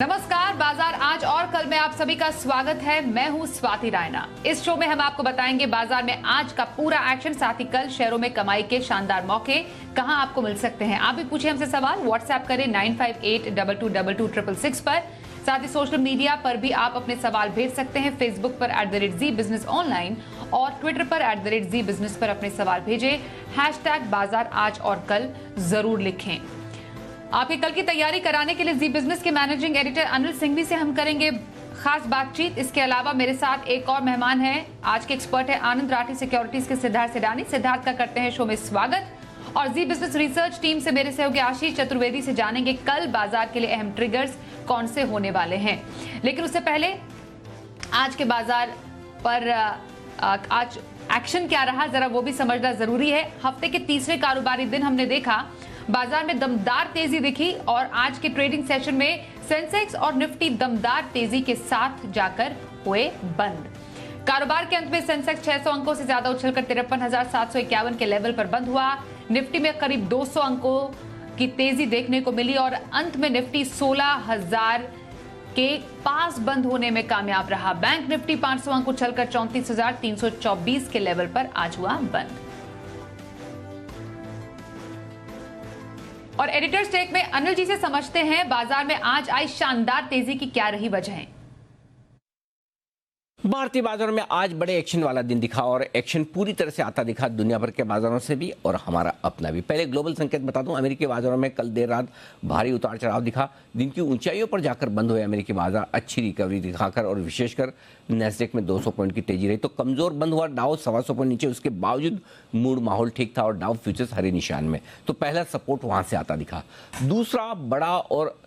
नमस्कार, बाजार आज और कल में आप सभी का स्वागत है। मैं हूं स्वाति रायना। इस शो में हम आपको बताएंगे बाजार में आज का पूरा एक्शन, साथ ही कल शेयरों में कमाई के शानदार मौके कहां आपको मिल सकते हैं। आप भी पूछिए हमसे सवाल, व्हाट्सएप करें 9582226666 पर। साथ ही सोशल मीडिया पर भी आप अपने सवाल भेज सकते हैं। फेसबुक पर @Zee Business Online और ट्विटर पर @Zee Business पर अपने सवाल भेजें। #बाजार आज और कल जरूर लिखें। आपकी कल की तैयारी कराने के लिए जी बिजनेस के मैनेजिंग एडिटर अनिल सिंघवी से हम करेंगे खास बातचीत। इसके अलावा मेरे साथ एक और मेहमान हैं, आज के एक्सपर्ट है आनंद राठी सिक्योरिटीज के सिद्धार्थ सिडानी। सिद्धार्थ का करते हैं शो में स्वागत। और जी बिजनेस रिसर्च टीम से मेरे सहयोगी आशीष चतुर्वेदी से जानेंगे कल बाजार के लिए अहम ट्रिगर्स कौन से होने वाले हैं। लेकिन उससे पहले आज के बाजार पर आज एक्शन क्या रहा, जरा वो भी समझना जरूरी है। हफ्ते के तीसरे कारोबारी दिन हमने देखा बाजार में दमदार तेजी दिखी और आज के ट्रेडिंग सेशन में सेंसेक्स और निफ्टी दमदार तेजी के साथ जाकर हुए बंद। कारोबार के अंत में सेंसेक्स 600 अंकों से ज्यादा उछलकर 53,751 के लेवल पर बंद हुआ। निफ्टी में करीब 200 अंकों की तेजी देखने को मिली और अंत में निफ्टी 16,000 के पास बंद होने में कामयाब रहा। बैंक निफ्टी 500 अंक उछलकर 34,324 के लेवल पर आज हुआ बंद। और एडिटर्स टेक में अनिल जी से समझते हैं बाजार में आज आई शानदार तेजी की क्या रही वजहें। भारतीय बाजारों में आज बड़े एक्शन वाला दिन दिखा और एक्शन पूरी तरह से आता दिखा दुनिया भर के बाजारों से भी और हमारा अपना भी। पहले ग्लोबल संकेत बता दूं, अमेरिकी बाजारों में कल देर रात भारी उतार चढ़ाव दिखा। दिन की ऊंचाइयों पर जाकर बंद हुए अमेरिकी बाजार अच्छी रिकवरी दिखाकर और विशेषकर नैस्डैक में 200 पॉइंट की तेजी रही तो कमजोर बंद हुआ डाउ 125 पॉइंट नीचे। उसके बावजूद मूड माहौल ठीक था और डाउ फ्यूचर्स हरे निशान में, तो पहला सपोर्ट वहां से आता दिखा। दूसरा बड़ा और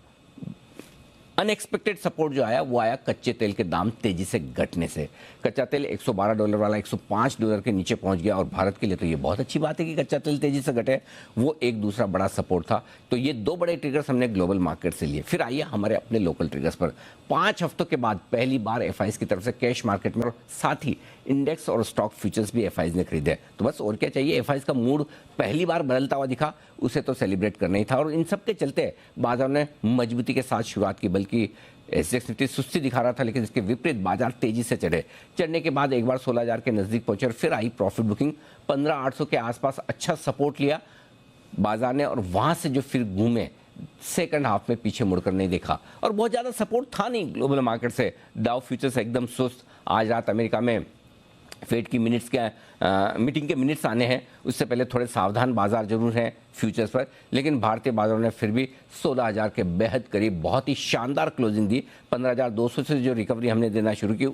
अनएक्सपेक्टेड सपोर्ट जो आया वो आया कच्चे तेल के दाम तेजी से घटने से। कच्चा तेल $112 वाला $105 के नीचे पहुंच गया और भारत के लिए तो ये बहुत अच्छी बात है कि कच्चा तेल तेजी से घटे। वो एक दूसरा बड़ा सपोर्ट था। तो ये दो बड़े ट्रिगर्स हमने ग्लोबल मार्केट से लिए। फिर आइए हमारे अपने लोकल ट्रिगर्स पर। 5 हफ्तों के बाद पहली बार एफआईज की तरफ से कैश मार्केट में और साथ ही इंडेक्स और स्टॉक फ्यूचर्स भी एफआईज ने खरीदे। तो बस और क्या चाहिए, एफआईज का मूड पहली बार बदलता हुआ दिखा, उसे तो सेलिब्रेट करना ही था। और इन सब के चलते बाजार ने मजबूती के साथ शुरुआत की, बल्कि एसजेएक्स निफ्टी सुस्ती दिखा रहा था, लेकिन इसके विपरीत बाजार तेजी से चढ़ने के बाद एक बार 16,000 के नजदीक पहुंचे और फिर आई प्रॉफिट बुकिंग। 15,800 के आसपास अच्छा सपोर्ट लिया बाजार ने और वहां से जो फिर घूमे सेकंड हाफ में पीछे मुड़कर नहीं देखा और बहुत ज्यादा सपोर्ट था नहीं ग्लोबल मार्केट से। डाउ फ्यूचर्स एकदम सुस्त। आज रात अमेरिका में फेड की मीटिंग के मिनट्स आने हैं, उससे पहले थोड़े सावधान बाजार जरूर हैं फ्यूचर्स पर, लेकिन भारतीय बाजारों ने फिर भी 16,000 के बेहद करीब बहुत ही शानदार क्लोजिंग दी। 15,200 से जो रिकवरी हमने देना शुरू की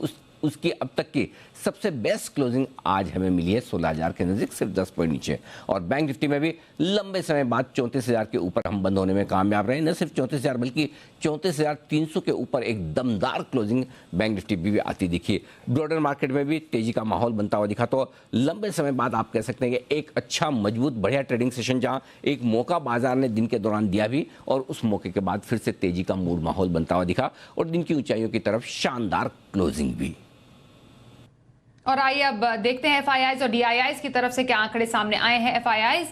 उसकी अब तक की सबसे बेस्ट क्लोजिंग आज हमें मिली है 16,000 के नजदीक, सिर्फ 10 पॉइंट नीचे। और बैंक निफ्टी में भी लंबे समय बाद 34,000 के ऊपर हम बंद होने में कामयाब रहे। न सिर्फ 34,000 बल्कि 34,300 के ऊपर एक दमदार क्लोजिंग बैंक निफ्टी भी आती दिखी। ब्रॉडर मार्केट में भी तेजी का माहौल बनता हुआ दिखा। तो लंबे समय बाद आप कह सकते हैं कि एक अच्छा मजबूत बढ़िया ट्रेडिंग सेशन, जहां एक मौका बाजार ने दिन के दौरान दिया भी और उस मौके के बाद फिर से तेजी का मूड माहौल बनता हुआ दिखा और दिन की ऊंचाइयों की तरफ शानदार क्लोजिंग भी। और आइए अब देखते हैं एफआईआईज और डीआईआईज की तरफ से क्या आंकड़े सामने आए हैं। एफआईआईज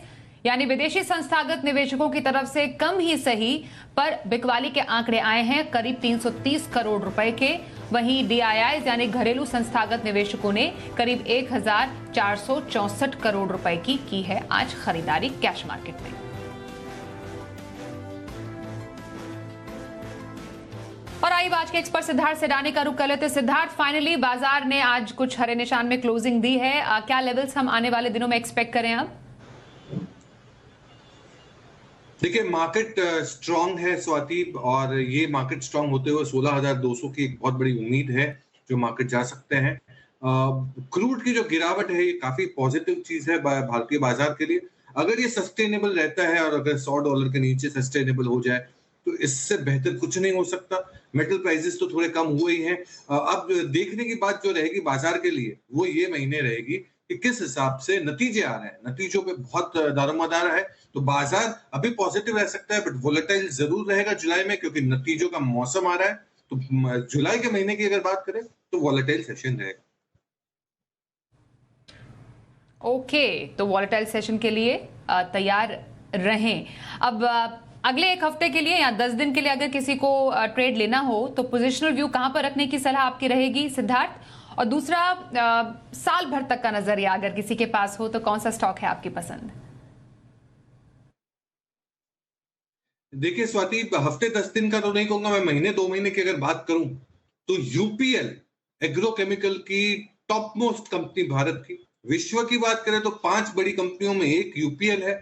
यानी विदेशी संस्थागत निवेशकों की तरफ से कम ही सही पर बिकवाली के आंकड़े आए हैं करीब 330 करोड़ रुपए के। वहीं डीआईआईज यानी घरेलू संस्थागत निवेशकों ने करीब 1,464 करोड़ रुपए की है आज खरीदारी कैश मार्केट में। और आइए आज के एक्सपर्ट सिद्धार्थ सिडानी का रुख कर लेते हैं। सिद्धार्थ, फाइनली बाजार ने आज कुछ हरे निशान में क्लोजिंग दी है। क्या लेवल्स हम आने वाले दिनों में एक्सपेक्ट करें अब? देखिए, मार्केट स्ट्रांग है स्वाति, और ये मार्केट स्ट्रांग होते हुए 16,200 की एक बहुत बड़ी उम्मीद है जो मार्केट जा सकते हैं। क्रूड की जो गिरावट है ये काफी पॉजिटिव चीज है भारतीय बाजार के लिए। अगर ये सस्टेनेबल रहता है और अगर $100 के नीचे सस्टेनेबल हो जाए तो इससे बेहतर कुछ नहीं हो सकता। मेटल प्राइसेस तो थोड़े कम हुए ही हैं। अब देखने की बात जो रहेगी बाजार के लिए वो ये महीने रहेगी कि किस हिसाब से नतीजे आ रहे हैं। नतीजों पे बहुत दारोमदार है, तो बाजार अभी पॉजिटिव रह सकता है बट वोलेटाइल जरूर रहेगा जुलाई में, क्योंकि नतीजों का मौसम आ रहा है। तो जुलाई के महीने की अगर बात करें तो वोलेटाइल सेशन रहेगा। ओके, तो वॉलेटाइल सेशन के लिए तैयार रहें। अब अगले एक हफ्ते के लिए या 10 दिन के लिए अगर किसी को ट्रेड लेना हो तो पोजिशनल व्यू कहां पर रखने की सलाह आपकी रहेगी सिद्धार्थ? और दूसरा, साल भर तक का नजरिया अगर किसी के पास हो तो कौन सा स्टॉक है आपकी पसंद? देखिए स्वाति, हफ्ते 10 दिन का तो नहीं कहूंगा मैं, महीने 2 महीने की अगर बात करूं तो यूपीएल एग्रोकेमिकल की टॉप मोस्ट कंपनी भारत की, विश्व की बात करें तो 5 बड़ी कंपनियों में एक यूपीएल है।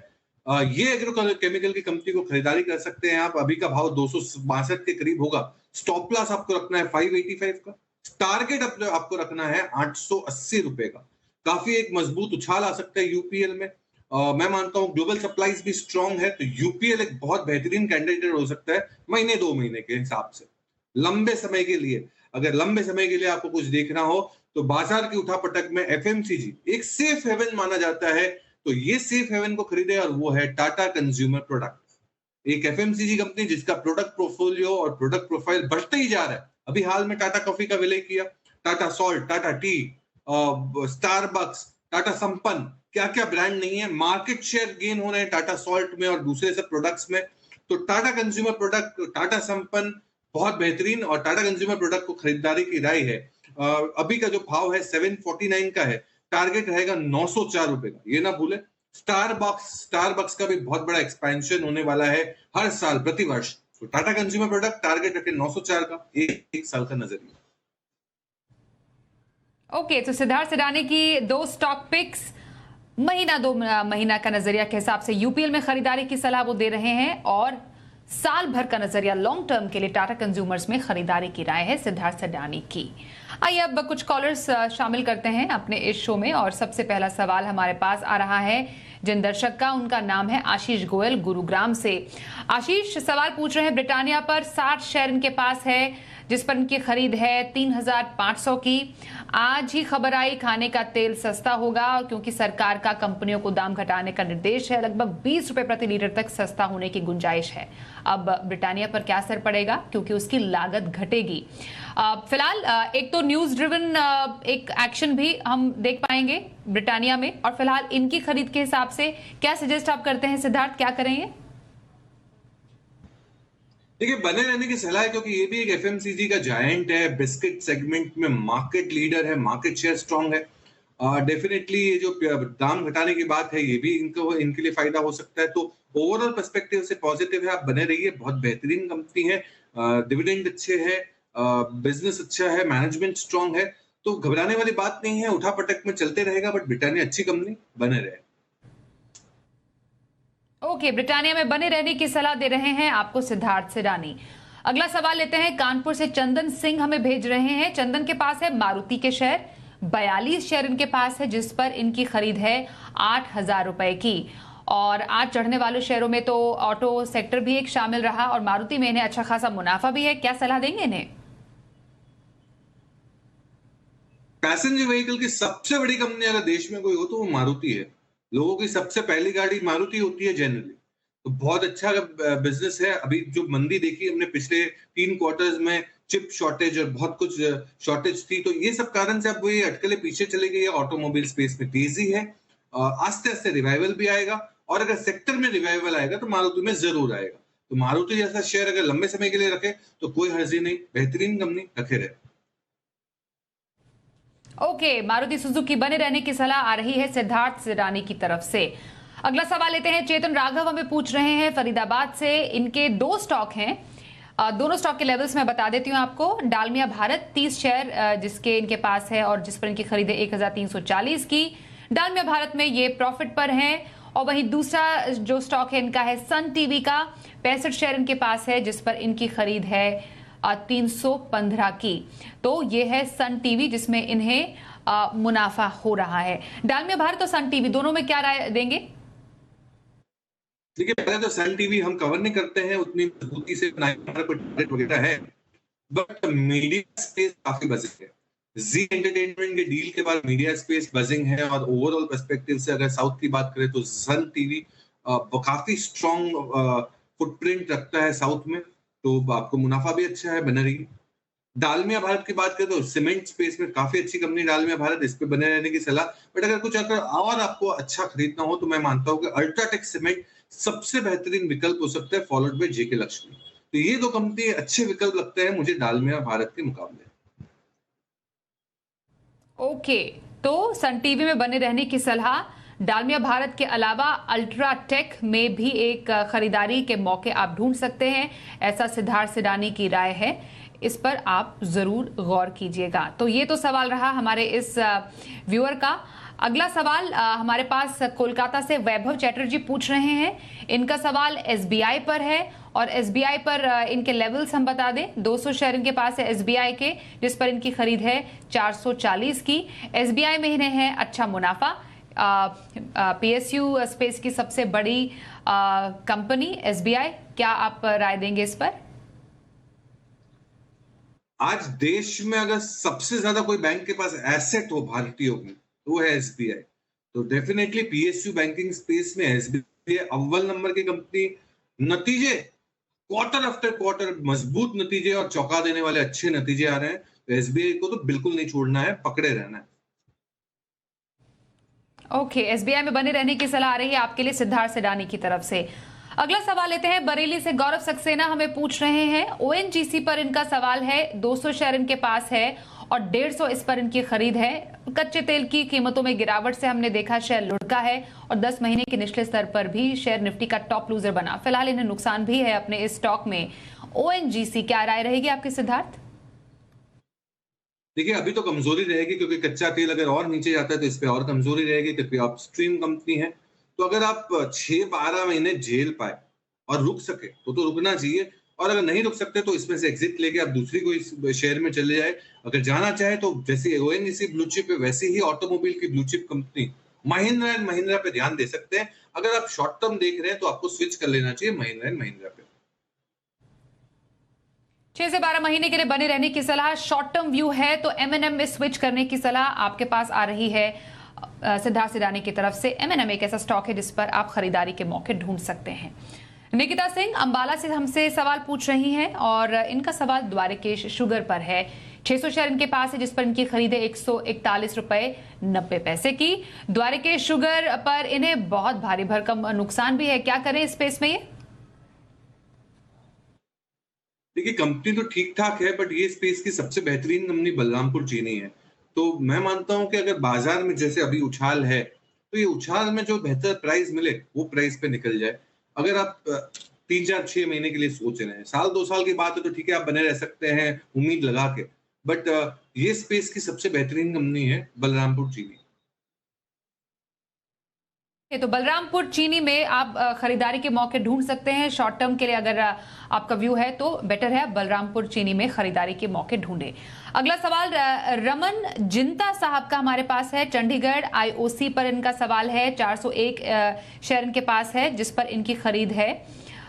ये एग्रोकेमिकल की कंपनी को खरीदारी कर सकते हैं आप। अभी का भाव 262 के करीब होगा। स्टॉप लॉस आपको रखना है 585 का, टारगेट आपको रखना है 880 रुपए का। काफी एक मजबूत उछाल आ सकता है यूपीएल में। मैं मानता हूं ग्लोबल सप्लाईज भी स्ट्रांग है, तो यूपीएल एक बहुत बेहतरीन कैंडिडेट हो सकता है महीने 2 महीने के हिसाब से। लंबे समय के लिए, अगर लंबे समय के लिए आपको कुछ देखना हो तो बाजार की उठापटक में एफएमसीजी एक सेफ हेवन माना जाता है, तो ये सेफ हेवन को खरीदे, और वो है टाटा कंज्यूमर प्रोडक्ट। एक एफएमसीजी कंपनी जिसका प्रोडक्ट पोर्टफोलियो और प्रोडक्ट प्रोफाइल बढ़ते ही जा रहा है। अभी हाल में टाटा कॉफी का विलय किया, Tata salt, Tata T, Starbucks, Tata संपन्न, क्या क्या ब्रांड नहीं है। मार्केट शेयर गेन हो रहे हैं टाटा सॉल्ट में और दूसरे सब प्रोडक्ट्स में। तो टाटा कंज्यूमर प्रोडक्ट, टाटा संपन्न बहुत बेहतरीन, और टाटा कंज्यूमर प्रोडक्ट को खरीदारी की राय है। अभी का जो भाव है 749 का है, टारगेट रहेगा 904 रुपए का, ये ना भूले। स्टारबक्स का भी बहुत बड़ा एक्सपेंशन होने वाला है हर साल प्रति वर्ष। तो टाटा कंज्यूमर प्रोडक्ट टारगेट रखे 904 का, एक साल का नजरिया। ओके, तो सिद्धार्थ सिडानी की 2 स्टॉक पिक्स महीना 2 महीना का नजरिया के हिसाब से यूपीएल में खरीदारी की सलाह वो दे रहे हैं, और साल भर का नजरिया लॉन्ग टर्म के लिए टाटा कंज्यूमर्स में खरीदारी की राय है सिद्धार्थ सिडानी की। आइए अब कुछ कॉलर्स शामिल करते हैं अपने इस शो में, और सबसे पहला सवाल हमारे पास आ रहा है जिन दर्शक का, उनका नाम है आशीष गोयल गुरुग्राम से। आशीष सवाल पूछ रहे हैं, ब्रिटानिया पर 60 शेयर इनके पास है जिस पर इनकी खरीद है 3500 की। आज ही खबर आई खाने का तेल सस्ता होगा, क्योंकि सरकार का कंपनियों को दाम घटाने का निर्देश है। लगभग 20 रुपए प्रति लीटर तक सस्ता होने की गुंजाइश है। अब ब्रिटानिया पर क्या असर पड़ेगा, क्योंकि उसकी लागत घटेगी। फिलहाल एक तो न्यूज ड्रिवन एक एक्शन भी हम देख पाएंगे ब्रिटानिया में, और फिलहाल इनकी खरीद के हिसाब से क्या सजेस्ट आप करते हैं सिद्धार्थ, क्या करेंगे? देखिए, बने रहने की सलाह है, क्योंकि ये भी एक एफएमसीजी का जायंट है, बिस्किट सेगमेंट में मार्केट लीडर है, मार्केट शेयर स्ट्रांग है। डेफिनेटली ये जो दाम घटाने की बात है, ये भी इनके लिए फायदा हो सकता है। तो ओवरऑल पर्सपेक्टिव से पॉजिटिव है, आप बने रहिए। बहुत बेहतरीन कंपनी है, डिविडेंड अच्छे है, बिजनेस अच्छा है, मैनेजमेंट स्ट्रांग है, तो घबराने वाली बात नहीं है। उठापटक में चलते रहेगा, बट ब्रिटानिया अच्छी कंपनी, बने रहे। ओके, ब्रिटानिया में बने रहने की सलाह दे रहे हैं आपको सिद्धार्थ सिडानी। अगला सवाल लेते हैं, कानपुर से चंदन सिंह हमें भेज रहे हैं। चंदन के पास है मारुति के शेयर, 42 शेयर इनके पास है, जिस पर इनकी खरीद है 8000 रुपए की। और आज चढ़ने वाले शेयरों में तो ऑटो सेक्टर भी एक शामिल रहा, और मारुति में इन्हें अच्छा खासा मुनाफा भी है। क्या सलाह देंगे इन्हें? पैसेंजर व्हीकल की सबसे बड़ी कंपनी अगर देश में कोई हो तो वो मारुति है। लोगों की सबसे पहली गाड़ी मारुति होती है जनरली, तो बहुत अच्छा बिजनेस है। अभी जो मंदी देखी हमने पिछले 3 क्वार्टर्स में, चिप शॉर्टेज और बहुत कुछ शॉर्टेज थी, तो ये सब कारण से अब वो ये अटकले पीछे चले गई है। ऑटोमोबाइल स्पेस में तेजी है, आस्ते आस्ते रिवाइवल भी आएगा, और अगर सेक्टर में रिवाइवल आएगा तो मारुति में जरूर आएगा। तो मारुति जैसा शेयर अगर लंबे समय के लिए रखे तो कोई हर्जी नहीं, बेहतरीन कंपनी, रखे रहे। ओके, मारुति सुजुकी बने रहने की सलाह आ रही है सिद्धार्थ सिडानी की तरफ से। अगला सवाल लेते हैं, चेतन राघव हमें पूछ रहे हैं फरीदाबाद से। इनके 2 स्टॉक हैं, दोनों स्टॉक के लेवल्स मैं बता देती हूं आपको। डालमिया भारत 30 शेयर जिसके इनके पास है, और जिस पर इनकी खरीद है 1340 की। डालमिया भारत में ये प्रॉफिट पर है। और वहीं दूसरा जो स्टॉक है इनका है सन टीवी का, 65 शेयर इनके पास है, जिस पर इनकी खरीद है 315 की। तो ये है सन टीवी, जिसमें इन्हें मुनाफा हो रहा है। डालमिया भारत और सन टीवी दोनों में क्या राय देंगे? देखिए, पहले तो सन टीवी हम कवर नहीं करते हैं उतनी मजबूती से, टारगेट वगैरह है, बट मीडिया स्पेस काफी बजिंग है। जी एंटरटेनमेंट के डील के बाद मीडिया स्पेस बजिंग है, और ओवरऑल पर्सपेक्टिव से अगर साउथ की बात करें तो सन टीवी काफी स्ट्रॉन्ग फुटप्रिंट रखता है साउथ में, तो आपको मुनाफा भी अच्छा है, बने रही। डालमिया भारत की बात करें तो सीमेंट स्पेस में काफी अच्छी कंपनी डालमिया भारत, इस पे बने रहने की सलाह। बट अगर कुछ और आपको अच्छा खरीदना हो तो मैं मानता हूँ कि अल्ट्राटेक सीमेंट सबसे बेहतरीन विकल्प हो सकता है, फॉलोड बाय जेके लक्ष्मी। तो ये दो कंपनी अच्छे विकल्प लगते हैं मुझे डालमिया भारत के मुकाबले। ओके, तो सन टीवी में बने रहने की सलाह। डालमिया भारत के अलावा अल्ट्राटेक में भी एक खरीदारी के मौके आप ढूंढ सकते हैं, ऐसा सिद्धार्थ सिडानी की राय है। इस पर आप जरूर गौर कीजिएगा। तो ये तो सवाल रहा हमारे इस व्यूअर का। अगला सवाल हमारे पास कोलकाता से वैभव चैटर्जी पूछ रहे हैं। इनका सवाल एसबीआई पर है और एसबीआई पर इनके लेवल्स हम बता दें। 200 शेयर इनके पास है एसबीआई के, जिस पर इनकी खरीद है 440 की। एसबीआई में इन्हें है अच्छा मुनाफा। पीएसयू स्पेस की सबसे बड़ी कंपनी एसबीआई, क्या आप राय देंगे इस पर? आज देश में अगर सबसे ज्यादा कोई बैंक के पास एसेट हो भारतीयों की तो वो है एसबीआई। तो डेफिनेटली पीएसयू बैंकिंग स्पेस में एसबीआई अव्वल नंबर की कंपनी। नतीजे क्वार्टर आफ्टर क्वार्टर मजबूत नतीजे और चौंका देने वाले अच्छे नतीजे आ रहे हैं। तो एसबीआई को तो बिल्कुल नहीं छोड़ना है, पकड़े रहना है। ओके, एसबीआई में बने रहने की सलाह आ रही है आपके लिए सिद्धार्थ सिडानी की तरफ से। अगला सवाल लेते हैं। बरेली से गौरव सक्सेना हमें पूछ रहे हैं। ओएनजीसी पर इनका सवाल है। 200 शेयर इनके पास है और 150 इस पर इनकी खरीद है। कच्चे तेल की कीमतों में गिरावट से हमने देखा शेयर लुढ़का है और 10 महीने के निचले स्तर पर भी शेयर निफ्टी का टॉप लूजर बना। फिलहाल इन्हें नुकसान भी है अपने इस स्टॉक में। ओएनजीसी, क्या राय रहेगी आपकी सिद्धार्थ? देखिए अभी तो कमजोरी रहेगी क्योंकि कच्चा तेल अगर और नीचे जाता है तो इस पे और कमजोरी रहेगी क्योंकि अपस्ट्रीम कंपनी है। तो अगर आप 6-12 महीने झेल पाए और रुक सके तो रुकना चाहिए, और अगर नहीं रुक सकते तो इसमें से एग्जिट लेके आप दूसरी कोई शेयर में चले जाए। अगर जाना चाहे तो जैसे ओएनजीसी ब्लू चिप है वैसे ही ऑटोमोबाइल की blue chip company Mahindra and Mahindra पे ध्यान दे सकते हैं। अगर आप शॉर्ट टर्म देख रहे हैं तो आपको स्विच कर लेना चाहिए महिंद्रा एंड महिंद्रा पे। 6 से 12 महीने के लिए बने रहने की सलाह। शॉर्ट टर्म व्यू है तो एमएनएम में स्विच करने की सलाह आपके पास आ रही है सिद्धार्थ सिडानी की तरफ से। एमएनएम एक ऐसा स्टॉक है जिस पर आप खरीदारी के मौके ढूंढ सकते हैं। निकिता सिंह अंबाला से हमसे सवाल पूछ रही हैं और इनका सवाल द्वारिकेश शुगर पर है। 600 शेयर इनके पास है जिस पर इनकी खरीद है 141 रुपए 90 पैसे की। द्वारिकेश शुगर पर इन्हें बहुत भारी भरकम नुकसान भी है, क्या करें इस स्पेस में? ये देखिए कंपनी तो ठीक ठाक है बट ये स्पेस की सबसे बेहतरीन कंपनी बलरामपुर चीनी है। तो मैं मानता हूं कि अगर बाजार में जैसे अभी उछाल है तो ये उछाल में जो बेहतर प्राइस मिले वो प्राइस पे निकल जाए। अगर आप 3-4-6 महीने के लिए सोच रहे हैं, 1-2 साल की बात है तो ठीक है आप बने रह सकते हैं उम्मीद लगा के। बट ये स्पेस की सबसे बेहतरीन कंपनी है बलरामपुर चीनी। तो बलरामपुर चीनी में आप खरीदारी के मौके ढूंढ सकते हैं। शॉर्ट टर्म के लिए अगर आपका व्यू है तो बेटर है बलरामपुर चीनी में खरीदारी के मौके ढूंढे। अगला सवाल रमन जिंता साहब का हमारे पास है। चंडीगढ़ आईओसी पर इनका सवाल है। 401 शेयर इनके पास है जिस पर इनकी खरीद है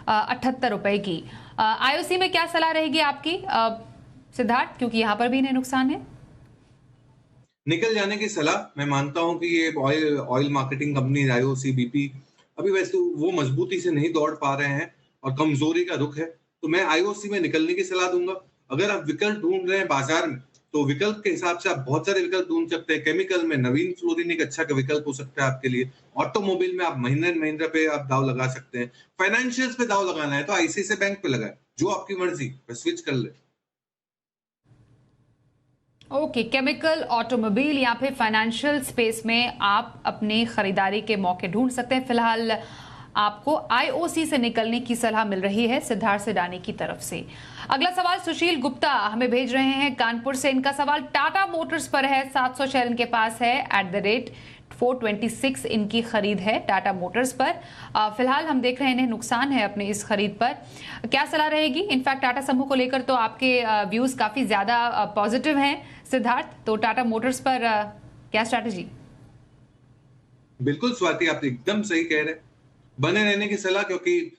78 रुपए की। आईओसी में क्या सलाह रहेगी आपकी सिद्धार्थ, क्योंकि यहां पर भी इन्हें नुकसान है? निकल जाने की सलाह। मैं मानता हूं कि ये oil marketing company IOC BP अभी वैसे वो मजबूती से नहीं दौड़ पा रहे हैं और कमजोरी का रुख है, तो मैं आईओसी में निकलने की सलाह दूंगा। अगर आप विकल्प ढूंढ रहे हैं बाजार में तो विकल्प के हिसाब से आप बहुत सारे विकल्प ढूंढ सकते हैं। केमिकल में नवीन फ्लोरिन एक अच्छा विकल्प हो सकता है आपके लिए। ऑटोमोबाइल में आप महिंद्रा एंड महिंद्रा पे आप दाव लगा सकते हैं। फाइनेंशियल्स पे दाव लगाना है तो आईसीआईसीआई बैंक पे लगाए, जो आपकी मर्जी, स्विच कर ले। ओके, केमिकल, ऑटोमोबाइल या फिर फाइनेंशियल स्पेस में आप अपनी खरीदारी के मौके ढूंढ सकते हैं। फिलहाल आपको आईओसी से निकलने की सलाह मिल रही है सिद्धार्थ सिडानी की तरफ से। अगला सवाल सुशील गुप्ता हमें भेज रहे हैं कानपुर से। इनका सवाल टाटा मोटर्स पर है। 700 शेयर इनके पास है। @426 इनकी खरीद है टाटा मोटर्स पर। फिलहाल हम देख रहे हैं इन्हें नुकसान है अपने इस खरीद पर। क्या सलाह रहेगी? इनफैक्ट टाटा समूह को लेकर तो आपके व्यूज काफी ज्यादा पॉजिटिव हैं सिद्धार्थ, तो टाटा मोटर्स पर क्या स्ट्रैटेजी? बिल्कुल स्वाति, आप एकदम सही कह रहे हैं। बने रहने की सलाह, क्योंकि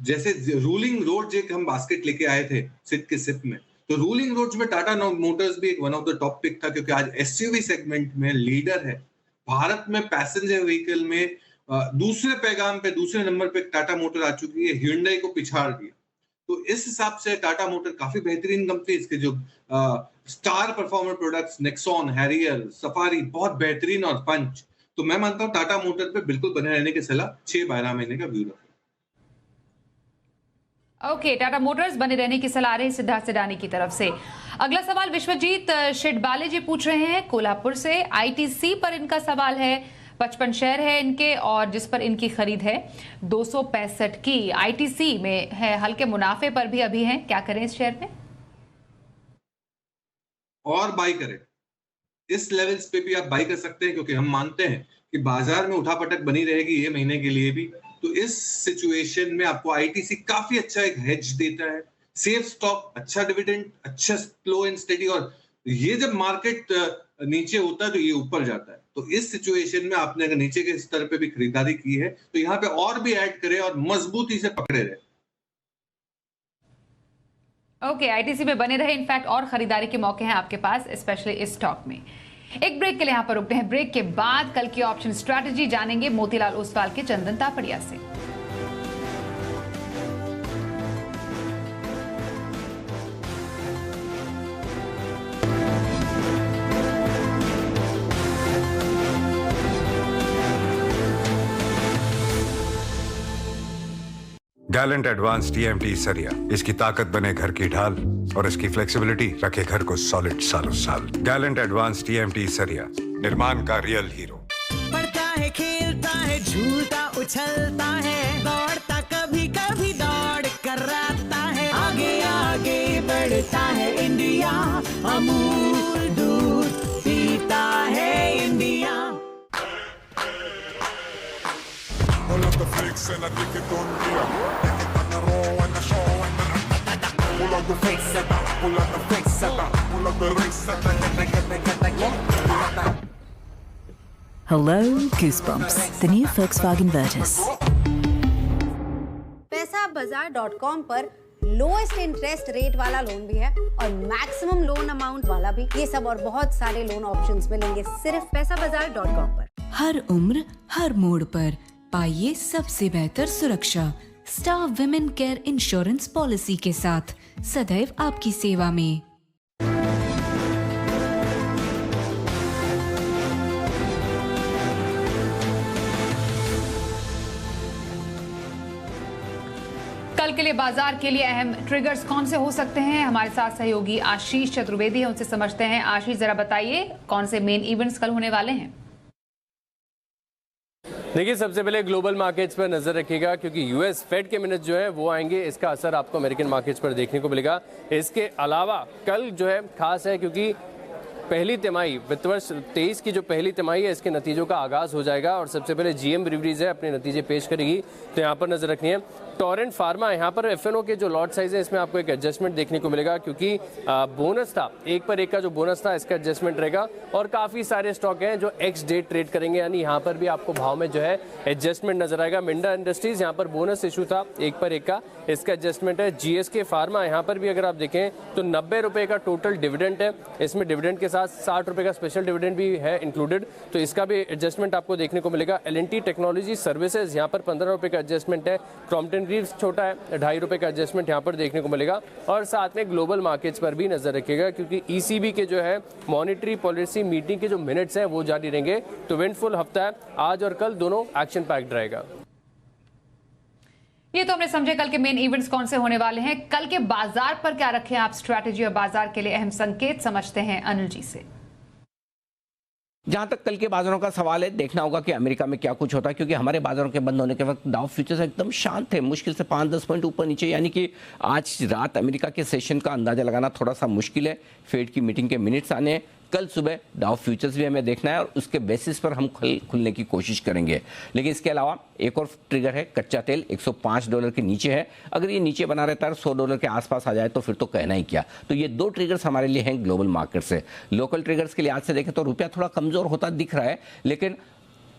जैसे रूलिंग रोड्स एक हम बास्केट लेके आए थे सिप के सिप में, तो रूलिंग रोड्स में टाटा मोटर्स भी एक one of the top pick था क्योंकि आज एसयूवी सेगमेंट में लीडर है। भारत में पैसेंजर व्हीकल में दूसरे पैगाम पे दूसरे नंबर पे टाटा मोटर आ चुकी है, hyundai को पिछाड़ दिया। तो इस हिसाब से टाटा मोटर काफी बेहतरीन कंपनी। इसके जो star performer products Nexon, Harrier, safari बहुत बेहतरीन, और पंच तो मैं मानता हूँ टाटा मोटर पे बिल्कुल बने रहने की सलाह 6-12 महीने का व्यू रखें। ओके, टाटा मोटर्स बने रहने की सलाह रही सिद्धार्थ सिडानी की तरफ से। अगला सवाल विश्वजीत शिडबाले जी पूछ रहे हैं कोल्हापुर से। आईटीसी पर इनका सवाल है। 55 शेयर है इनके और जिस पर इनकी खरीद है 265 की। आईटीसी में है, हल्के मुनाफे पर भी अभी हैं, क्या करें इस शेयर में? और बाई करें, इस लेवल्स पे भी आप बाई कर सकते हैं, क्योंकि हम मानते हैं कि बाजार में उठापटक बनी रहेगी ये महीने के लिए भी। तो इस सिचुएशन में आपको आईटीसी काफी अच्छा एक हेज देता है, सेफ स्टॉक, अच्छा डिविडेंड, अच्छा स्लो एंड स्टेडी। और ये जब मार्केट नीचे होता है तो ये ऊपर जाता है। तो इस सिचुएशन में आपने अगर नीचे के स्तर पे भी खरीदारी की है तो यहाँ पे और भी ऐड करें और मजबूती से पकड़े रहे। ओके, आईटीसी में बने रहे। इनफैक्ट और खरीदारी के मौके हैं आपके पास, स्पेशली इस स्टॉक में। एक ब्रेक के लिए यहां पर रुकते हैं। ब्रेक के बाद कल की ऑप्शन स्ट्रैटेजी जानेंगे मोतीलाल ओसवाल के चंदन तापड़िया से। गैलेंट एडवांस टीएमटी सरिया, इसकी ताकत बने घर की ढाल और इसकी फ्लेक्सिबिलिटी रखे घर को सॉलिड सालों साल। गैलेंट एडवांस टीएमटी सरिया, निर्माण का रियल हीरो। पढ़ता है, खेलता है, झूलता उछलता है, दौड़ता कभी कभी दौड़ कराता है, आगे आगे बढ़ता है इंडिया, अमूल दूध पीता है India. Pull up the flicks and I think it don't care. Take it on the roll and the show and the pull up the flicks and pull up the flicks and pull up the ricks and Hello, Goosebumps, the new Volkswagen Virtus. पैसाबाजार.com पर lowest interest rate वाला loan भी है और maximum loan amount वाला भी। ये सब और बहुत सारे लोन ऑप्शंस मिलेंगे सिर्फ पैसाबाजार.com पर। हर उम्र, हर मोड़ पर पाइए सबसे बेहतर सुरक्षा star women care insurance policy के साथ, सदैव आपकी सेवा में। कल के लिए बाजार के लिए अहम ट्रिगर्स कौन से हो सकते हैं? हमारे साथ सहयोगी आशीष चतुर्वेदी है, उनसे समझते हैं। आशीष, जरा बताइए कौन से मेन इवेंट्स कल होने वाले हैं? देखिए, सबसे पहले ग्लोबल मार्केट्स पर नजर रखिएगा, क्योंकि यूएस फेड के मिनट जो है वो आएंगे। इसका असर आपको अमेरिकन मार्केट्स पर देखने को मिलेगा। इसके अलावा कल जो है खास है, क्योंकि पहली तिमाही वित्त वर्ष 23 की जो पहली तिमाही है इसके नतीजों का आगाज हो जाएगा और सबसे पहले जीएम ब्रीवरीज है अपने नतीजे पेश करेगी, तो यहाँ पर नजर रखनी है। टोरेंट फार्मा, यहाँ पर एफएनओ के जो लॉट साइज है इसमें आपको एक एडजस्टमेंट देखने को मिलेगा, क्योंकि बोनस था, एक पर एक का जो बोनस था इसका एडजस्टमेंट रहेगा। और काफी सारे स्टॉक हैं जो एक्स डे ट्रेड करेंगे, यानी यहाँ पर भी आपको भाव में जो है एडजस्टमेंट नजर आएगा। मिंडा इंडस्ट्रीज, यहाँ पर बोनस इशू था एक पर एक का, इसका एडजस्टमेंट है। जीएसके फार्मा, यहाँ पर भी अगर आप देखें तो 90 रुपए का टोटल डिविडेंड है, इसमें डिविडेंड के साथ 60 रुपए का स्पेशल डिविडेंड भी है इंक्लूडेड, तो इसका भी एडजस्टमेंट आपको देखने को मिलेगा। एलएनटी टेक्नोलॉजी सर्विसेज, यहाँ पर 15 रुपए का एडजस्टमेंट है। क्रॉम्पटन ग्रीव्स छोटा है, 2.5 रुपए का एडजस्टमेंट यहाँ पर देखने को मिलेगा। और साथ में ग्लोबल मार्केट्स पर भी नजर रखिएगा, क्योंकि ईसीबी के जो है मॉनेटरी पॉलिसी मीटिंग के जो मिनट्स हैं वो जारी रहेंगे, तो इवेंटफुल हफ्ता है, आज और कल दोनों एक्शन पैक्ड रहेगा। ये तो हमने समझे कल के मेन इवेंट्स कौन से होने वाले हैं। कल के बाजार पर क्या रखें आप स्ट्रैटेजी और बाजार के लिए अहम संकेत समझते हैं अनिल जी से। जहां तक कल के बाजारों का सवाल है, देखना होगा कि अमेरिका में क्या कुछ होता है, क्योंकि हमारे बाजारों के बंद होने के वक्त डाउ फ्यूचर्स एकदम शांत है, मुश्किल से 5-10 पॉइंट ऊपर नीचे, यानी कि आज रात अमेरिका के सेशन का अंदाजा लगाना थोड़ा सा मुश्किल है। फेड की मीटिंग के मिनट्स आने हैं, कल सुबह डाउ फ्यूचर्स भी हमें देखना है और उसके बेसिस पर हम खुलने की कोशिश करेंगे। लेकिन इसके अलावा एक और ट्रिगर है, कच्चा तेल $105 के नीचे है। अगर ये नीचे बना रहता है, $100 के आसपास आ जाए तो फिर तो कहना ही क्या। तो ये दो ट्रिगर्स हमारे लिए हैं ग्लोबल मार्केट से। लोकल ट्रिगर्स के लिहाज से देखें तो रुपया थोड़ा कमजोर होता दिख रहा है, लेकिन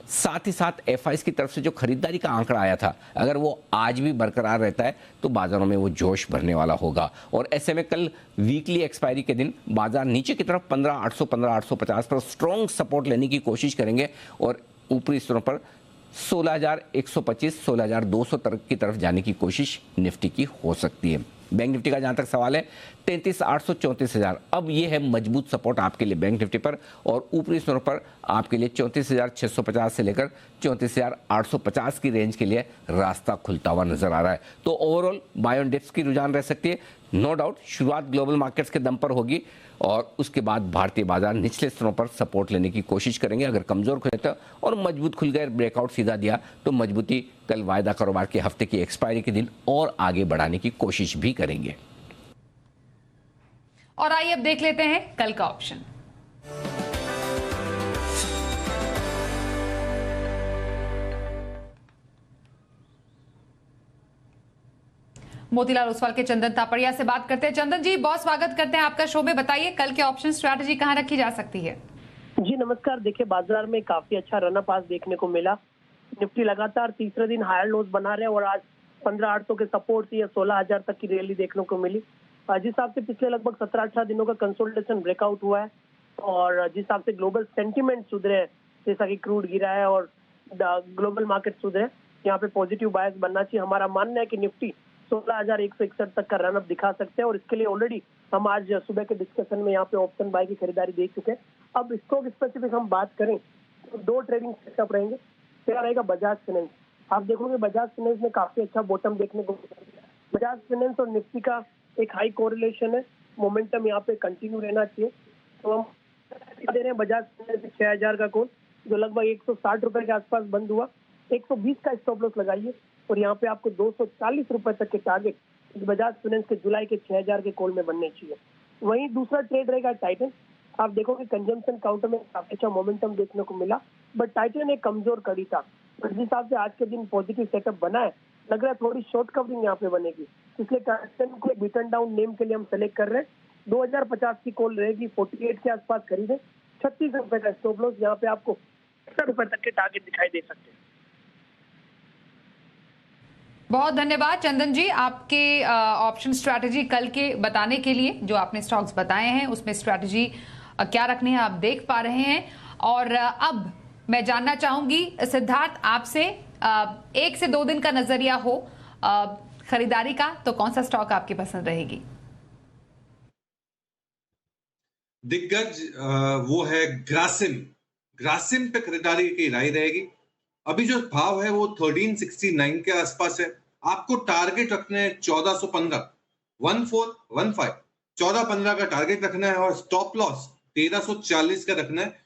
साथ ही साथ एफआईज की तरफ से जो खरीदारी का आंकड़ा आया था, अगर वो आज भी बरकरार रहता है तो बाजारों में वो जोश भरने वाला होगा। और ऐसे में कल वीकली एक्सपायरी के दिन बाजार नीचे की तरफ 15,800 15,850 पर स्ट्रॉन्ग सपोर्ट लेने की कोशिश करेंगे और ऊपरी स्तरों पर 16,125 16,200 तक की तरफ जाने की कोशिश निफ्टी की हो सकती है। बैंक निफ्टी का जहां तक सवाल है 33,800 34,000, अब ये है मजबूत सपोर्ट आपके लिए बैंक निफ्टी पर, और ऊपरी स्तरों पर आपके लिए 34,650 से लेकर 34,850 की रेंज के लिए रास्ता खुलता हुआ नजर आ रहा है। तो ओवरऑल बाय ऑन डिप्स की रुझान रह सकती है, नो डाउट। शुरुआत ग्लोबल मार्केट्स के दम पर होगी और उसके बाद भारतीय बाजार निचले स्तरों पर सपोर्ट लेने की कोशिश करेंगे। अगर कमजोर खुले तो और मजबूत खुल गए, ब्रेकआउट सीधा दिया तो मजबूती कल वायदा कारोबार के हफ्ते की एक्सपायरी के दिन और आगे बढ़ाने की कोशिश भी करेंगे। और आइए अब देख लेते हैं कल का ऑप्शन। मोतीलाल ओसवाल के चंदन तापड़िया से बात करते हैं। चंदन जी, बहुत स्वागत करते हैं आपका शो में। बताइए कल के ऑप्शन स्ट्रैटेजी कहां रखी जा सकती है? जी नमस्कार। देखिए, बाजार में काफी अच्छा रनअप आज देखने को मिला। निफ्टी लगातार तीसरे दिन हायर लोज बना रहे और आज 15,800 के सपोर्ट से 16,000 तक की रैली देखने को मिली। जिस हिसाब से पिछले लगभग 17-18 दिनों का कंसोलिडेशन ब्रेकआउट हुआ है और जिस हिसाब से ग्लोबल सेंटीमेंट सुधरे हैं, जैसा कि क्रूड गिरा है और ग्लोबल मार्केट सुधरे, यहाँ पे पॉजिटिव बायस बनना चाहिए। हमारा मानना है कि निफ्टी 16,161 तक का रनअप दिखा सकते हैं और इसके लिए ऑलरेडी हम आज सुबह के डिस्कशन में यहाँ पे ऑप्शन बाय की खरीदारी देख चुके हैं। अब स्टॉक स्पेसिफिक हम बात करें तो 2 ट्रेडिंग सेटअप रहेंगे। पहला रहेगा बजाज फाइनेंस। आप देखोगे बजाज फाइनेंस में काफी अच्छा बॉटम देखने को मिलेगा। बजाज फाइनेंस और निफ्टी का एक हाई कोरिलेशन है, मोमेंटम यहाँ पे कंटिन्यू रहना चाहिए। तो हम दे रहे हैं बजाज फाइनेंस 6,000 का कॉल, जो लगभग 160 रुपए के आसपास बंद हुआ। 120 का स्टॉप लॉस लगाइए और यहाँ पे आपको 240 रुपए तक के टारगेट बजाज फाइनेंस के जुलाई के 6,000 के कॉल में बनने चाहिए। वहीं दूसरा ट्रेड रहेगा टाइटन। आप देखोगे कंजम्पशन काउंटर में काफी अच्छा मोमेंटम देखने को मिला, बट टाइटन एक कमजोर कड़ी था। जिस हिसाब से आज के दिन पॉजिटिव सेटअप बना है, लग रहा है थोड़ी शॉर्ट कवरिंग यहाँ पे बनेगी, इसलिए टाइटन को बिटन डाउन नेम के लिए हम सेलेक्ट कर रहे हैं। 2050 की कॉल रहेगी, 48 के आसपास खरीदे, 36 रुपए का स्टॉप लॉस, यहाँ पे आपको 60 रुपए तक के टारगेट दिखाई दे सकते हैं। बहुत धन्यवाद चंदन जी, आपके ऑप्शन स्ट्रैटेजी कल के बताने के लिए। जो आपने स्टॉक्स बताए हैं उसमें स्ट्रैटेजी क्या रखनी है आप देख पा रहे हैं। और अब मैं जानना चाहूंगी सिद्धार्थ आपसे, 1 से 2 दिन का नजरिया हो खरीदारी का, तो कौन सा स्टॉक आपकी पसंद रहेगी? दिग्गज वो है ग्रासिम पे खरीदारी की राय रहेगी। अभी जो भाव है वो 1369 के आसपास है। आपको टारगेट रखना है 1415, 1415, 1415 का टारगेट रखना है और स्टॉप लॉस 1340 का रखना है।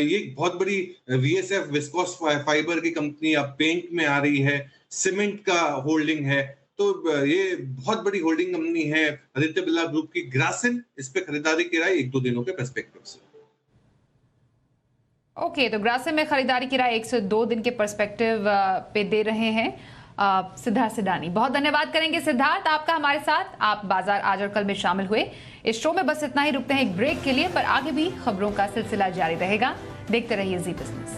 ये बहुत बड़ी VSF विस्कोस फाइबर की कंपनी अब पेंट में आ रही है, सीमेंट का होल्डिंग है, तो ये बहुत बड़ी होल्डिंग कंपनी है आदित्य बिरला ग्रुप की ग्रासिम। इस पे खरीदारी की राय 1-2 दिनों के पर्सपेक्टिव से। ओके, तो ग्रासिम में खरीदारी की राय 1 से 2 दिन के पर्सपेक्टिव पे दे रहे हैं सिद्धार्थ सिडानी। बहुत धन्यवाद करेंगे सिद्धार्थ आपका हमारे साथ, आप बाजार आज और कल में शामिल हुए। इस शो में बस इतना ही, रुकते हैं एक ब्रेक के लिए, पर आगे भी खबरों का सिलसिला जारी रहेगा। देखते रहिए जी बिजनेस।